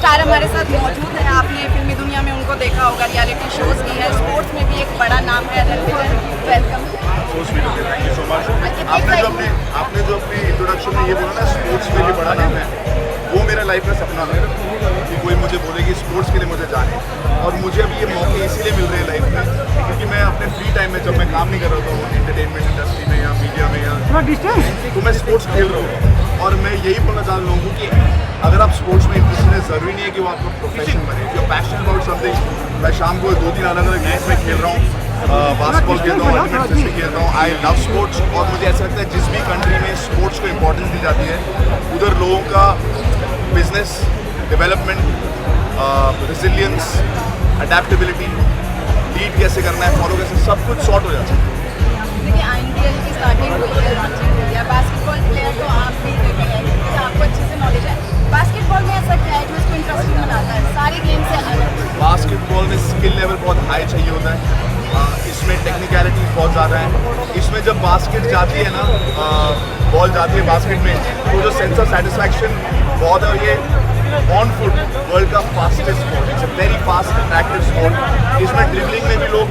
Star हमारे साथ मौजूद है। आपने फिल्मी दुनिया में उनको देखा होगा, रियलिटी शोज की है, स्पोर्ट्स में भी एक बड़ा नाम है। Welcome. Thank you so much. आपने जो अपने इंट्रोडक्शन में ये बोला ना, स्पोर्ट्स में भी बड़ा नाम है, वो मेरा लाइफ का सपना है कि कोई मुझे बोले कि स्पोर्ट्स के लिए मुझे जाने। और मुझे अभी ये मौके इसीलिए मिल रहे हैं लाइफ में क्योंकि मैं अपने फ्री टाइम में, जब मैं काम नहीं कर रहा था एंटरटेनमेंट इंडस्ट्री में या मीडिया में या, तो मैं स्पोर्ट्स खेल रहा हूँ। और मैं यही बोलना चाहता हूँ लोगों को कि अगर आप स्पोर्ट्स में इंटरेस्टेड है, ज़रूरी नहीं है कि वो आपका प्रोफेशन बने। जो पैशन अबाउट समथिंग, मैं शाम को 2-3 अलग अलग गेम्स में खेल रहा हूँ, बास्केटबॉल खेलता हूँ, अल्टीमेट फिस्टिंग खेलता हूँ। I love sports. और मुझे ऐसा लगता है जिस भी कंट्री में स्पोर्ट्स को इम्पोर्टेंस दी जाती है, उधर लोगों का business development, resilience, adaptability, lead कैसे करना है, फॉलो कैसे, सब कुछ सॉर्ट हो जाता है। देखिए, INBL की स्टार्टिंग हुई है, लॉन्चिंग हुई है। बास्केटबॉल प्लेयर तो आप भी देखे हैं, क्योंकि आपको अच्छे से नॉलेज है। बास्केटबॉल में ऐसा क्या है जो इसको इंटरेस्टिंग बनाता है? सारे गेम से अलग है। बास्केटबॉल में स्किल लेवल बहुत हाई चाहिए होता है। इसमें टेक्निकलिटी बहुत ज़्यादा है। इसमें जब बास्केट जाती है ना, बॉल जाती है बास्केट में, तो जो सेंस ऑफ सेटिस्फैक्शन बहुत है। ये ऑन फुट वर्ल्ड का fastest sport, it's a very fast attractive sport. इसमें ड्रिबलिंग में भी लोग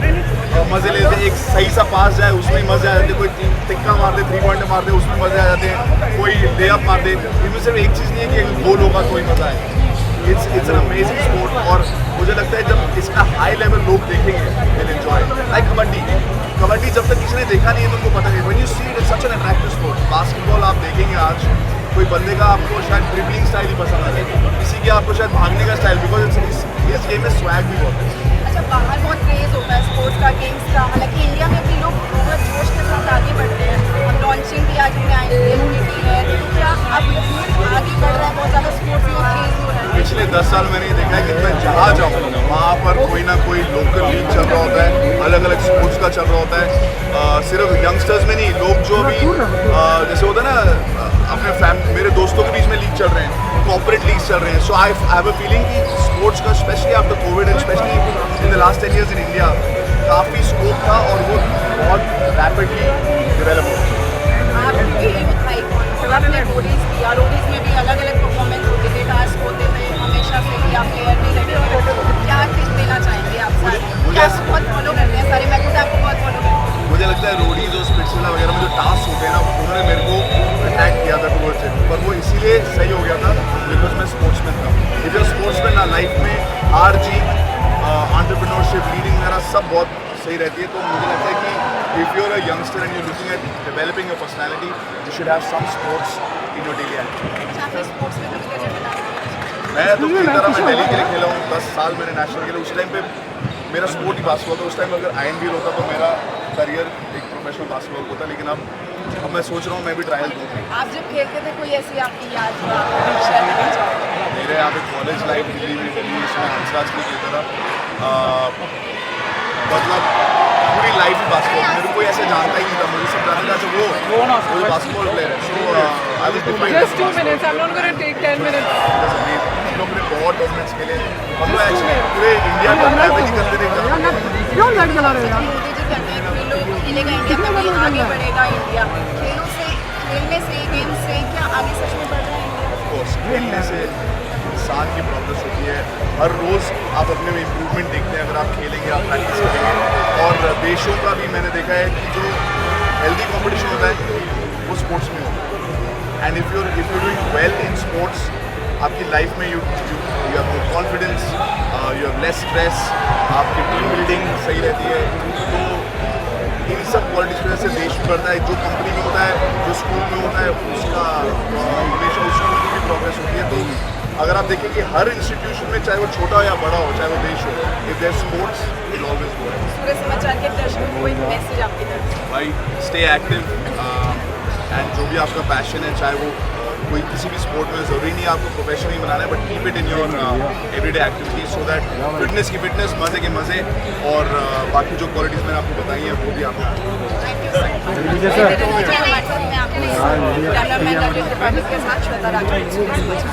मज़े लेते हैं। एक सही सा पास जाए उसमें मज़े आ जाते हैं, कोई टिक्का मार दे, 3 पॉइंट मार दे, उसमें मज़े आ जाते हैं, कोई लेअप मार दे। इसमें सिर्फ एक चीज़ नहीं है कि गोल होगा तो ही मज़ा है। It's an amazing sport. और मुझे लगता है जब इसका हाई लेवल लोग देखेंगे, विल एंजॉय। लाइक कबड्डी जब तक किसी ने देखा नहीं है तो उनको पता नहीं। When you see it, it's such an attractive sport. Basketball आप देखेंगे आज, कोई बंदे का आपको शायद ड्रिबलिंग स्टाइल ही पसंद आ जाए, किसी के आपको शायद भागने का स्टाइल, बिकॉज इस गेम में स्वैग भी बहुत है। अच्छा, बाहर बहुत क्रेज होता है स्पोर्ट्स का, गेम्स का। हालांकि इंडिया में भी लोग बहुत जोश के साथ आगे बढ़ते हैं। अब लॉन्चिंग भी आज हमने INBL की है, तो क्या अब आगे बढ़ रहा है बहुत ज़्यादा स्पोर्ट्स में क्रेज हो रहा है? पिछले 10 साल मैंने ये देखा है कि मैं जहाँ जाऊँ वहाँ पर कोई ना कोई लोकल लीग चल रहा होता है, अलग अलग स्पोर्ट्स का चल रहा होता है। सिर्फ यंगस्टर्स में नहीं, लोग जो भी जैसे होता है ना, अपने मेरे दोस्तों के बीच में लीग चल रहे हैं, कॉर्पोरेट लीग चल रहे हैं। सो आई हैव अ फीलिंग कि स्पोर्ट्स का specially after Covid and specially in the last 10 years in India काफ़ी स्कोप था और वो बहुत रैपिडली डेवलप हो रहा है। आपने रोडीज किया, रोडीज में भी अलग अलग परफॉर्मेंस होते थे, टास्क होते थे, हमेशा से ही आप प्लेयर नहीं लगे हो। क्या टिप्स देना चाहेंगे आप सारे? मुझे बहुत फॉलो करते हैं सारे, मैं खुद आपको बहुत फॉलो करती हूँ। मुझे लगता है रोडीज और स्पिट्सविला वगैरह में जो टास्क होते हैं ना, उन्होंने मेरे को अटैक किया था टूवर्ड्स इट, पर वो इसीलिए सही हो गया था बिकॉज मैं स्पोर्ट्समैन था। इफ यू स्पोर्ट्समैन ना, लाइफ में हार जीत, एंटरप्रेन्योरशिप, लीडिंग वगैरह सब बहुत सही रहती है। तो मुझे लगता है कि if you are a youngster and you looking at developing your personality, you should have some sports in your daily activity. मैं तो खेलता रहा, मैं दिल्ली के लिए खेला हूँ 10 साल, मैंने नेशनल खेला। उस टाइम पे मेरा स्पोर्ट ही बास्केटबॉल था। उस टाइम अगर INBL होता तो मेरा करियर एक प्रोफेशनल बास्केटबॉल होता, लेकिन अब मैं सोच रहा हूँ मैं भी ट्रायल दूँ। आप जब खेलते थे, कोई ऐसी आपकी याद जो आप शेयर करना चाहोगे? मेरे यहाँ पे कॉलेज लाइफ दिल्ली में, इसमें हंसराज के खेलता था। मतलब पूरी लाइफ ही बास्केटबॉल, मेरे को कोई ऐसे जानता ही नहीं था। मुझे सब जानता था वो बास्केटबॉल प्लेयर है। So I will define Just 2 minutes. I'm not going to take 10 minutes. हम लोग ने बहुत टूर्नामेंट्स खेले। हम लोग एक्चुअली पूरे इंडिया को ट्रैवल ही करते थे। क्यों गाड़ी चला रहे हो यार? मोदी जी कहते हैं खेलो खेलेगा इंडिया, कभी आगे बढ़ेगा इंडिया। खेलों से, खेलने से, गेम से क्या आगे सच में बढ़ रहा है इंडिया? ऑफकोर्स खेलने से इंसान की प्रोग्रेस होती है। हर रोज़ आप अपने में इम्प्रूवमेंट देखते हैं अगर आप खेलेंगे, आप प्रैक्टिस करेंगे। और देशों का भी मैंने देखा है कि जो हेल्दी कंपटीशन होता है वो स्पोर्ट्स में होता है। And if you doing well in sports, आपकी लाइफ में you have more confidence, you have less stress, आपकी टीम बिल्डिंग सही रहती है। तो इन सब क्वालिटीज़ की वजह से देश में बढ़ता है। जो कंपनी में होता है, जो स्कूल में होता है, उसका हमेशा उस स्कूल की भी प्रोग्रेस होती है। तो अगर आप देखें कि हर इंस्टीट्यूशन में, चाहे वो छोटा हो या बड़ा हो, चाहे वो देश हो, if their sports will always go. सूर्य समाचार के दर्शकों को एक मैसेज आपकी तरफ से? भाई स्टे एक्टिव, एंड जो भी आपका पैशन है, चाहे वो कोई किसी भी स्पोर्ट में, ज़रूरी नहीं आपको प्रोफेशनली बनाना है, but keep it in your everyday activities so that fitness की फिटनेस, मज़े के मज़े, और बाकी जो क्वालिटीज़ मैंने आपको बताई हैं वो भी आपको। कैमरामैन राजेश त्रिपाठी के साथ श्वेता राजपूत।